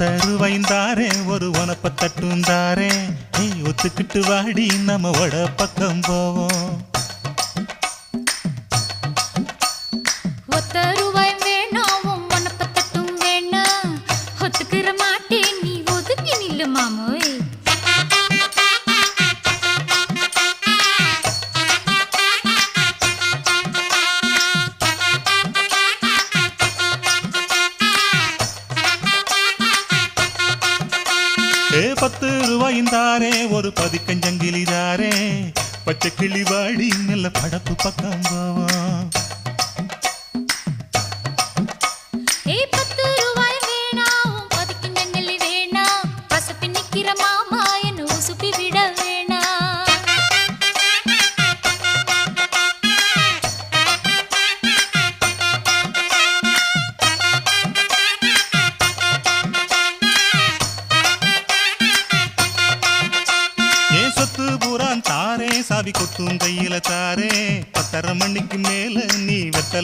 10 ரூபாய்ந்தாரே ஒரு உனப்ப தட்டுந்தாரே ஒத்துக்கிட்டு வாடி நம்ம வட பக்கம் போவோம். 10 ரூபாய் வேணாம் உனப்ப தட்டும் வேணாம் ஒத்துக்கிற மாட்டேன் நீ ஒதுங்கி நில்லு மாமோய். 10 ரூபாய்ந்தாரே ஒரு பதிக்கஞ்சங்கிலிதாரே பச்சை கிளி வாடி நல்ல படப்பு பக்கம் போவோம். 10 ரூபாய் வேணாம் பதிக்கஞ்சங்கிலி வேணாம் பசப்பி நிக்கிற மாமா என்ன உசுப்பி விட வேணாம். சொத்து பூரான் தாரே சாவி கொத்தும் கையில தாரே 10:30 மணிக்கு மேல நீ வெத்தல